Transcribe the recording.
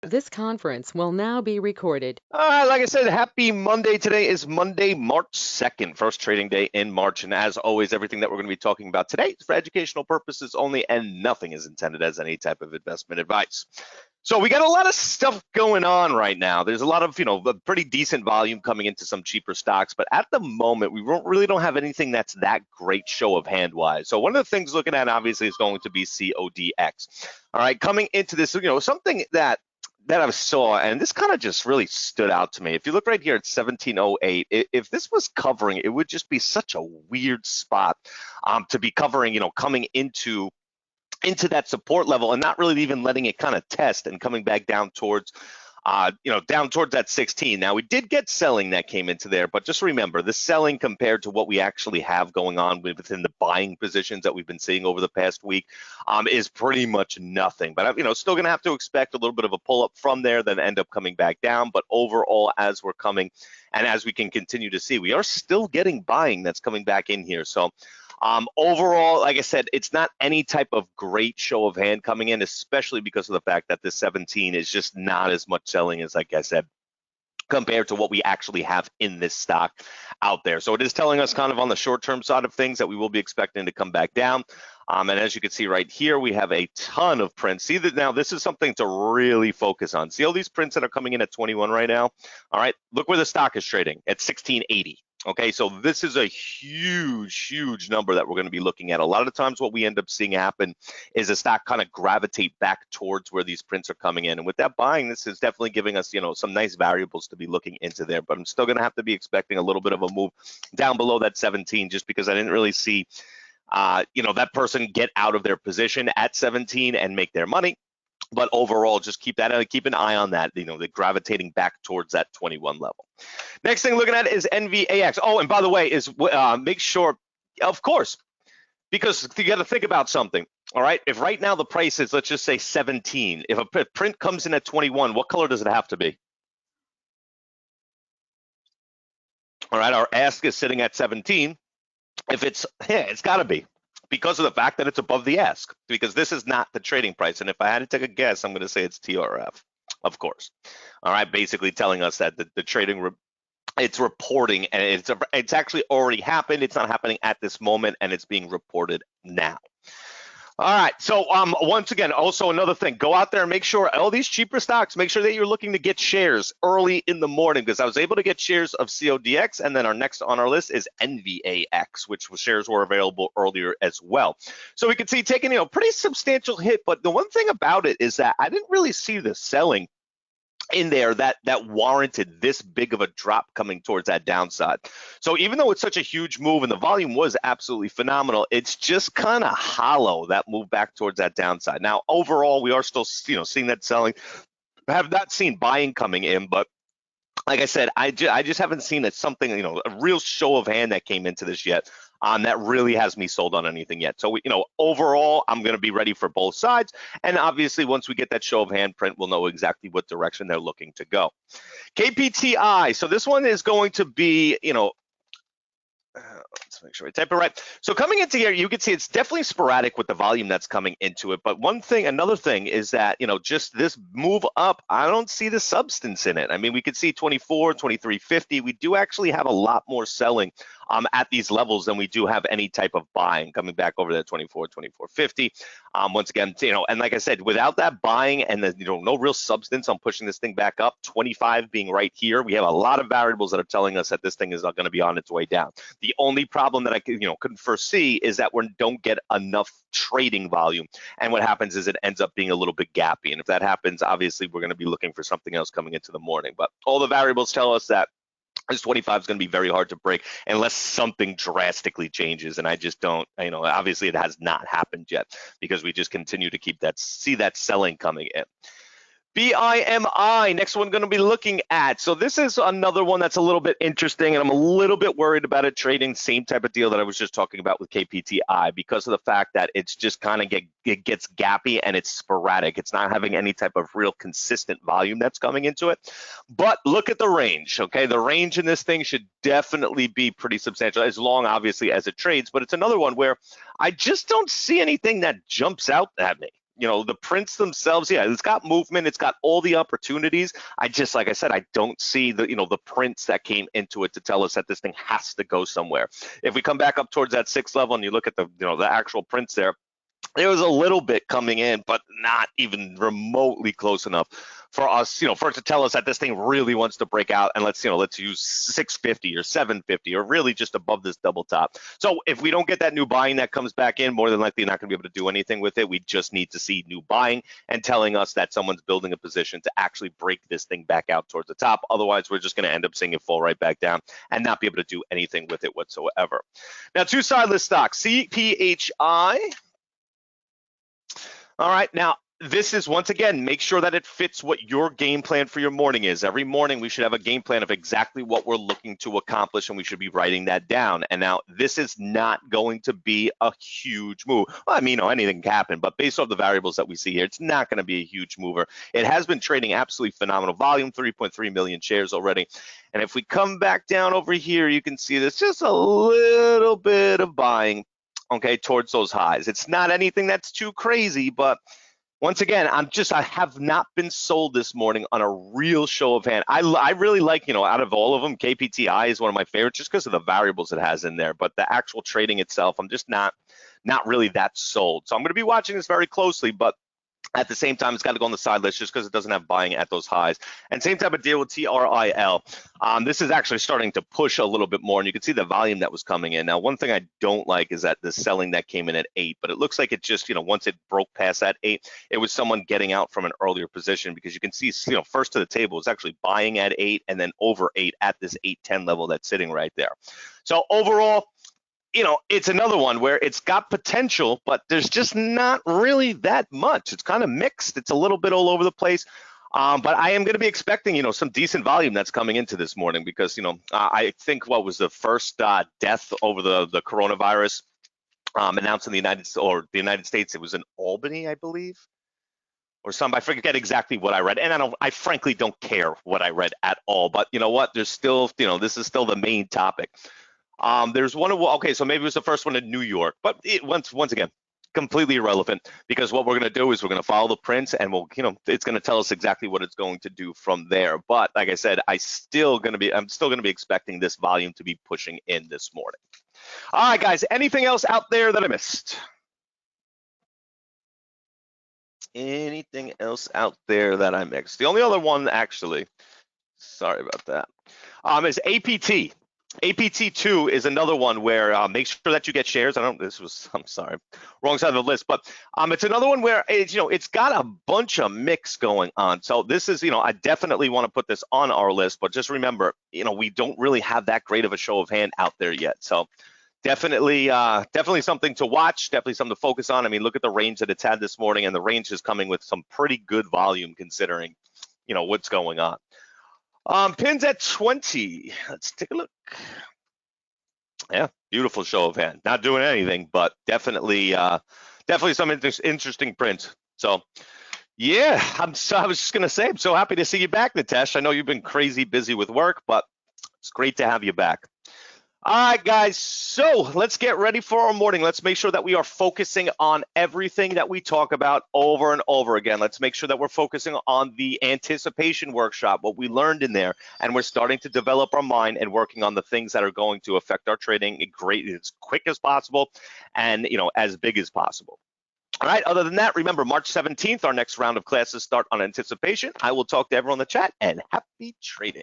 This conference will now be recorded. Like I said, happy Monday. Today is Monday, March 2nd, first trading day in March. And as always, everything that we're going to be talking about today is for educational purposes only, and nothing is intended as any type of investment advice. So we got a lot of stuff going on right now. There's a lot of, a pretty decent volume coming into some cheaper stocks, but at the moment, we really don't have anything that's that great show of hand wise. So one of the things looking at obviously is going to be CODX. All right, coming into this, something that I saw, and this kind of just really stood out to me. If you look right here at 1708, if this was covering, it would just be such a weird spot to be covering, coming into that support level and not really even letting it kind of test and coming back down towards down towards that 16. Now we did get selling that came into there, but just remember the selling compared to what we actually have going on within the buying positions that we've been seeing over the past week is pretty much nothing. But still going to have to expect a little bit of a pull up from there, then end up coming back down. But overall, as we're coming and as we can continue to see, we are still getting buying that's coming back in here. So overall, like I said, it's not any type of great show of hand coming in, especially because of the fact that this 17 is just not as much selling as, like I said, compared to what we actually have in this stock out there. So it is telling us kind of on the short-term side of things that we will be expecting to come back down. And as you can see right here, we have a ton of prints. See that now this is something to really focus on. See all these prints that are coming in at 21 right now? All right, look where the stock is trading at 1680. Okay, so this is a huge number that we're going to be looking at. A lot of times what we end up seeing happen is a stock kind of gravitate back towards where these prints are coming in. And with that buying, this is definitely giving us, some nice variables to be looking into there. But I'm still going to have to be expecting a little bit of a move down below that 17 just because I didn't really see, that person get out of their position at 17 and make their money. But overall, just keep an eye on that, the gravitating back towards that 21 level. Next thing looking at is NVAX. Oh, and by the way, is make sure, of course, because you got to think about something. All right, if right now the price is, let's just say 17, if a print comes in at 21, what color does it have to be? All right, our ask is sitting at 17. If it's got to be because of the fact that it's above the ask, because this is not the trading price. And if I had to take a guess, I'm going to say it's TRF, of course. All right, basically telling us that the trading it's reporting, and it's actually already happened. It's not happening at this moment, and it's being reported now. All right, so once again, also another thing, go out there and make sure all these cheaper stocks, make sure that you're looking to get shares early in the morning, because I was able to get shares of CODX, and then our next on our list is NVAX, which shares were available earlier as well. So we can see taking a pretty substantial hit, but the one thing about it is that I didn't really see the selling in there that warranted this big of a drop coming towards that downside. So even though it's such a huge move and the volume was absolutely phenomenal, it's just kind of hollow, that move back towards that downside. Now overall, we are still seeing that selling. I have not seen buying coming in, but like I said, I just haven't seen it something, a real show of hand that came into this yet. That really has me sold on anything yet. So, overall, I'm going to be ready for both sides. And obviously, once we get that show of hand print, we'll know exactly what direction they're looking to go. KPTI. So this one is going to be, let's make sure we type it right. So coming into here, you can see it's definitely sporadic with the volume that's coming into it. But another thing is that, just this move up, I don't see the substance in it. I mean, we could see 24, 23.50. We do actually have a lot more selling at these levels than we do have any type of buying coming back over there 24, 24.50. Once again, and like I said, without that buying and the, no real substance on pushing this thing back up, 25 being right here, we have a lot of variables that are telling us that this thing is not going to be on its way down. The only problem that I couldn't foresee is that we don't get enough trading volume, and what happens is it ends up being a little bit gappy. And if that happens, obviously we're going to be looking for something else coming into the morning. But all the variables tell us that this 25 is going to be very hard to break unless something drastically changes, and I just don't. Obviously it has not happened yet because we just continue to see that selling coming in. BIMI, next one going to be looking at. So this is another one that's a little bit interesting, and I'm a little bit worried about it trading same type of deal that I was just talking about with KPTI because of the fact that it's just kind of it gets gappy and it's sporadic. It's not having any type of real consistent volume that's coming into it. But look at the range, okay? The range in this thing should definitely be pretty substantial, as long, obviously, as it trades. But it's another one where I just don't see anything that jumps out at me. You know, the prints themselves, yeah, it's got movement, it's got all the opportunities. I just, like I said, I don't see the, you know, the prints that came into it to tell us that this thing has to go somewhere. If we come back up towards that 6th level and you look at the, you know, the actual prints there was a little bit coming in, but not even remotely close enough for us, you know, for it to tell us that this thing really wants to break out, and let's use 650 or 750 or really just above this double top. So if we don't get that new buying that comes back in, more than likely not going to be able to do anything with it. We just need to see new buying and telling us that someone's building a position to actually break this thing back out towards the top. Otherwise, we're just going to end up seeing it fall right back down and not be able to do anything with it whatsoever. Now, two sideless stocks, CPHI. All right, now this is, once again, make sure that it fits what your game plan for your morning is. Every morning we should have a game plan of exactly what we're looking to accomplish, and we should be writing that down. And now this is not going to be a huge move. Well, I mean, you know, anything can happen, but based off the variables that we see here, it's not going to be a huge mover. It has been trading absolutely phenomenal volume, 3.3 million shares already. And if we come back down over here, you can see there's just a little bit of buying, okay, towards those highs. It's not anything that's too crazy, but once again, I have not been sold this morning on a real show of hand. I really like, you know, out of all of them, KPTI is one of my favorites just because of the variables it has in there, but the actual trading itself, I'm just not really that sold. So I'm going to be watching this very closely, but at the same time, it's got to go on the side list just because it doesn't have buying at those highs. And same type of deal with TRIL. This is actually starting to push a little bit more, and you can see the volume that was coming in. Now, one thing I don't like is that the selling that came in at 8, but it looks like it just, you know, once it broke past that 8, it was someone getting out from an earlier position, because you can see, you know, first to the table is actually buying at 8 and then over 8 at this 810 level that's sitting right there. So overall, you know, it's another one where it's got potential, but there's just not really that much. It's kind of mixed. It's a little bit all over the place. But I am going to be expecting, you know, some decent volume that's coming into this morning, because, you know, I think what was the first death over the coronavirus announced in the United States, it was in Albany, I believe, or some, I forget exactly what I read. And I frankly don't care what I read at all. But you know what? There's still, you know, this is still the main topic. There's one of, okay, so maybe it was the first one in New York, but once again, completely irrelevant, because what we're going to do is we're going to follow the prints, and we'll, you know, it's going to tell us exactly what it's going to do from there. But like I said, I'm still going to be expecting this volume to be pushing in this morning. All right, guys, anything else out there that I missed? Anything else out there that I missed? The only other one, actually, sorry about that, is APT. APT2 is another one where make sure that you get shares. I'm sorry, wrong side of the list, but it's another one where it's, you know, it's got a bunch of mix going on. So this is, you know, I definitely want to put this on our list, but just remember, you know, we don't really have that great of a show of hand out there yet. So definitely something to watch, definitely something to focus on. I mean, look at the range that it's had this morning, and the range is coming with some pretty good volume considering, you know, what's going on. Pins at 20. Let's take a look. Yeah, beautiful show of hand. Not doing anything, but definitely some interesting prints. So, yeah, I was just gonna say, I'm so happy to see you back, Nitesh. I know you've been crazy busy with work, but it's great to have you back. All right, guys, so let's get ready for our morning. Let's make sure that we are focusing on everything that we talk about over and over again. Let's make sure that we're focusing on the anticipation workshop, what we learned in there, and we're starting to develop our mind and working on the things that are going to affect our trading as quick as possible and, you know, as big as possible. All right, other than that, remember, March 17th, our next round of classes start on anticipation. I will talk to everyone in the chat, and happy trading.